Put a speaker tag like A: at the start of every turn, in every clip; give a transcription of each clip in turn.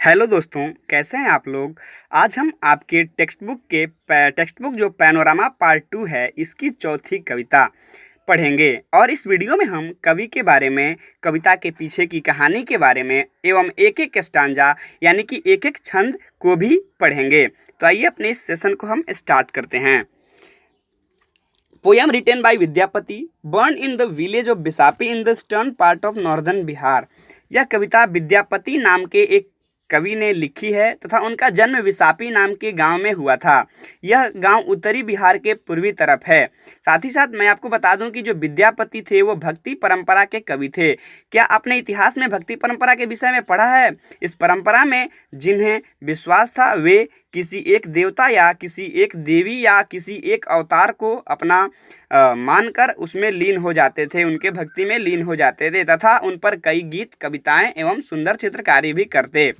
A: Hello दोस्तों, कैसे हैं आप लोग। आज हम आपके टेक्स्ट बुक जो पैनोरामा पार्ट 2 है, इसकी चौथी कविता पढ़ेंगे। और इस वीडियो में हम कवि के बारे में, कविता के पीछे की कहानी के बारे में एवं एक एक स्टांजा यानी कि एक एक छंद को भी पढ़ेंगे। तो आइए अपने इस सेशन को हम स्टार्ट करते हैं। Poem written by Vidyapati, born in the village of Bisapi in the eastern part of northern Bihar. यह कविता विद्यापति नाम के एक कवि ने लिखी है तथा उनका जन्म विसापी नाम के गांव में हुआ था। यह गांव उत्तरी बिहार के पूर्वी तरफ है। साथ ही साथ मैं आपको बता दूं कि जो विद्यापति थे वो भक्ति परंपरा के कवि थे। क्या आपने इतिहास में भक्ति परंपरा के विषय में पढ़ा है? इस परंपरा में जिन्हें विश्वास था वे किसी एक देवता या किसी एक देवी या किसी एक अवतार को अपना मानकर उसमें लीन हो जाते थे, उनके भक्ति में लीन हो जाते थे तथा उन पर कई गीत, कविताएं एवं सुंदर चित्रकारी भी करते।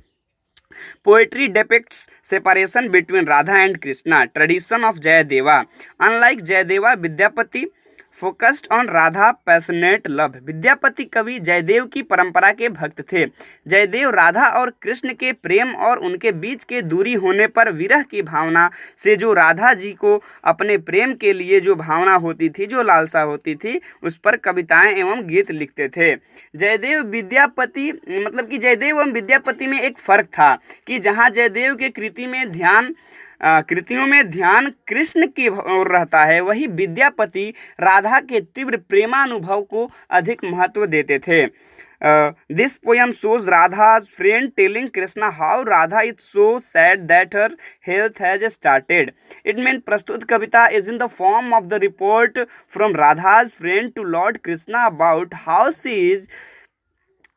A: Poetry depicts separation between Radha and Krishna, tradition of Jayadeva. Unlike Jayadeva, Vidyapati focused on Radha passionate love. Vidyapati कवि जयदेव की परंपरा के भक्त थे। जयदेव राधा और कृष्ण के प्रेम और उनके बीच के दूरी होने पर विरह की भावना से जो राधा जी को अपने प्रेम के लिए जो भावना होती थी, जो लालसा होती थी, उस पर कविताएं एवं गीत लिखते थे। जयदेव एवं विद्यापति में एक फर्क था कि जहाँ जयदेव के कृतियों में ध्यान कृष्ण की ओर रहता है, वही विद्यापति राधा के तीव्र प्रेमानुभव को अधिक महत्व देते थे। This poem shows Radha's friend telling Krishna how Radha is so sad that her health has started. It means प्रस्तुत कविता is in the form of the report from Radha's friend to Lord Krishna about how she is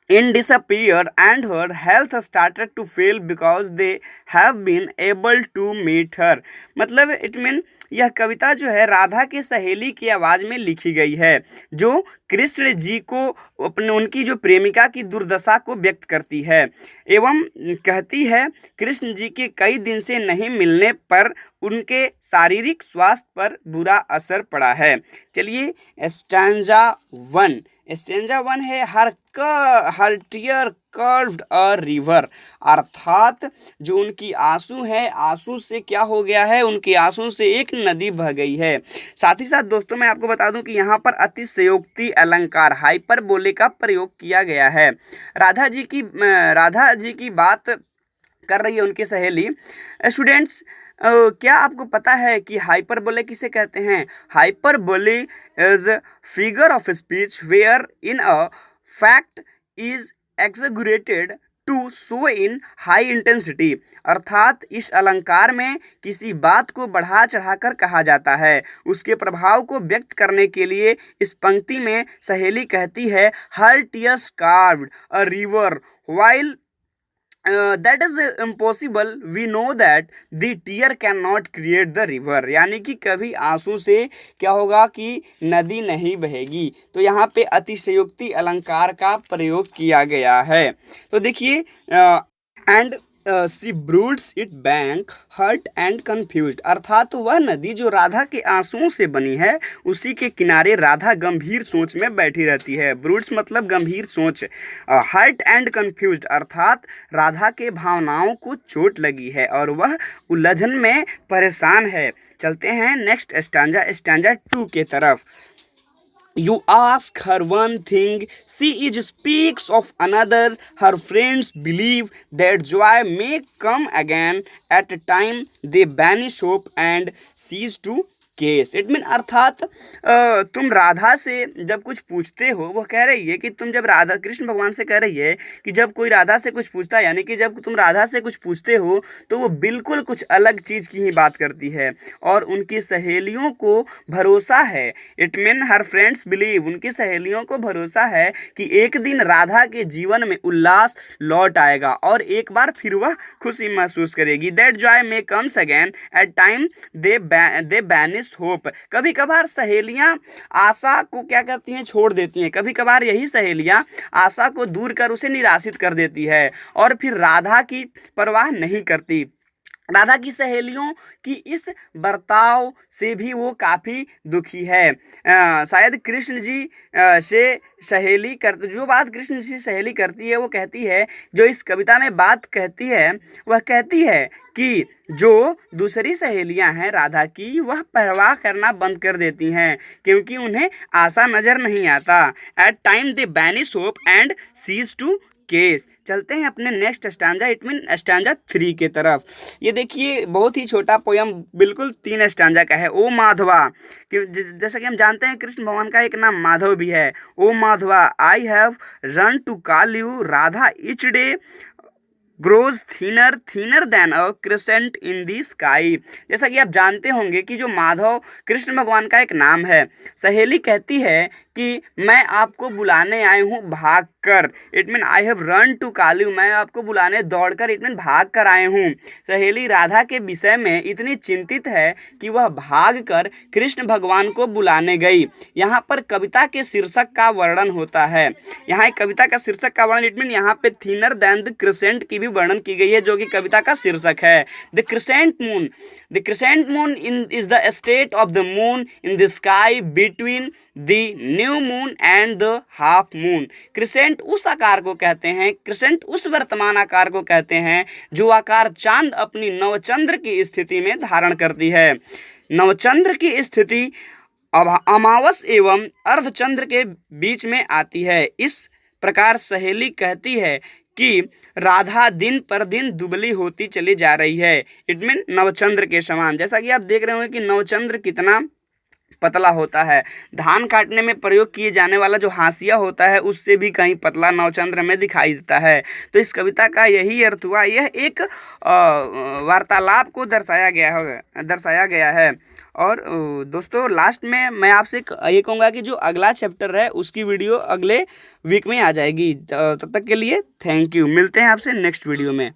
A: in disappear and her health started to fail because they have been able to meet her. मतलब it mean यह कविता जो है राधा के सहेली की आवाज़ में लिखी गई है, जो कृष्ण जी को उनकी जो प्रेमिका की दुर्दशा को व्यक्त करती है एवं कहती है कृष्ण जी के कई दिन से नहीं मिलने पर उनके शारीरिक स्वास्थ्य पर बुरा असर पड़ा है। चलिए स्टैंजा वन है हर टीयर कर्व्ड अ रिवर, अर्थात जो उनकी आंसू है, आंसू से क्या हो गया है, उनके आंसू से एक नदी बह गई है। साथ ही साथ दोस्तों मैं आपको बता दूं कि यहाँ पर अतिशयोक्ति अलंकार हाइपरबोले का प्रयोग किया गया है। राधा जी की बात कर रही है उनकी सहेली। स्टूडेंट्स, क्या आपको पता है कि हाइपरबोले किसे कहते हैं? Hyperbole is figure of speech where in a fact is exaggerated to show in high intensity. अर्थात इस अलंकार में किसी बात को बढ़ा चढ़ाकर कहा जाता है, उसके प्रभाव को व्यक्त करने के लिए। इस पंक्ति में सहेली कहती है हर tears carved a river while that is impossible, we know that the tear cannot create the river। यानी कि कभी आंसू से क्या होगा कि नदी नहीं बहेगी। तो यहाँ पे अतिशयोक्ति अलंकार का प्रयोग किया गया है। तो देखिए and she broods it bank hurt and confused, अर्थात वह नदी जो राधा के आंसुओं से बनी है, उसी के किनारे राधा गंभीर सोच में बैठी रहती है। ब्रूड्स मतलब गंभीर सोच। हर्ट एंड कन्फ्यूज्ड अर्थात राधा के भावनाओं को चोट लगी है और वह उलझन में परेशान है। चलते हैं नेक्स्ट स्टैंजा 2 के तरफ। You ask her one thing, she is speaks of another. Her friends believe that joy may come again at a time they banish hope and cease to case. It mean अर्थात तुम राधा से जब कुछ पूछते हो, वो कह रही है कि तुम जब राधा कृष्ण भगवान से कह रही है कि जब कोई राधा से कुछ पूछता है, यानी कि जब तुम राधा से कुछ पूछते हो तो वो बिल्कुल कुछ अलग चीज़ की ही बात करती है और उनकी सहेलियों को भरोसा है। It mean her friends believe, उनकी सहेलियों को भरोसा है कि एक दिन राधा के जीवन में उल्लास लौट आएगा और एक बार फिर वह खुशी महसूस करेगी। That joy may comes again at time they banish hope. कभी कभार सहेलियां आशा को क्या करती हैं, छोड़ देती हैं। कभी कभार यही सहेलियां आशा को दूर कर उसे निराशित कर देती है और फिर राधा की परवाह नहीं करती। राधा की सहेलियों की इस बर्ताव से भी वो काफ़ी दुखी है। शायद कृष्ण जी से सहेली कर जो बात कृष्ण जी से सहेली करती है वो कहती है, जो इस कविता में बात कहती है वह कहती है कि जो दूसरी सहेलियां हैं राधा की, वह परवाह करना बंद कर देती हैं क्योंकि उन्हें आशा नज़र नहीं आता। At time they banish hope and cease to case. चलते हैं अपने next stanza, it mean stanza 3 के तरफ। ये देखिए बहुत ही छोटा पोयम, बिल्कुल 3 स्टांजा का है। ओ माधवा, कि जैसा कि हम जानते हैं कृष्ण भगवान का एक नाम माधव भी है। O Madhava, I have run to call you Radha each day grows thinner than a crescent in the sky. जैसा कि आप जानते होंगे कि जो माधव कृष्ण भगवान का एक नाम है। सहेली कहती है कि मैं आपको बुलाने आई हूँ भाग कर, it mean I have run to call you, मैं आपको बुलाने दौड़कर इट मीन भाग कर आए हूँ। सहेली राधा के विषय में इतनी चिंतित है कि वह भाग कर कृष्ण भगवान को बुलाने गई। यहाँ पर कविता के शीर्षक का वर्णन होता है। यहाँ एक कविता का शीर्षक का वर्णन, इट मीन यहाँ पे थिनर देन द क्रिसेंट की भी वर्णन की गई है, जो कि कविता का शीर्षक है। The crescent moon in is the state of the moon in the sky between the new moon and the half moon. Crescent उस आकार को कहते हैं, क्रिसेंट उस वर्तमान आकार को कहते हैं जो आकार चांद अपनी नवचंद्र की स्थिति में धारण करती है। नवचंद्र की स्थिति अमावस एवं अर्धचंद्र के बीच में आती है। इस प्रकार सहेली कहती है कि राधा दिन पर दिन दुबली होती चली जा रही है, इट मीन नवचंद्र के समान। जैसा कि आप देख रहे होंगे कि नवचंद्र कितना पतला होता है। धान काटने में प्रयोग किए जाने वाला जो हाशिया होता है उससे भी कहीं पतला नवचंद्र में दिखाई देता है। तो इस कविता का यही अर्थ हुआ। यह एक वार्तालाप को दर्शाया गया है। और दोस्तों लास्ट में मैं आपसे ये कहूँगा कि जो अगला चैप्टर है उसकी वीडियो अगले वीक में आ जाएगी। तब तक के लिए थैंक यू। मिलते हैं आपसे नेक्स्ट वीडियो में।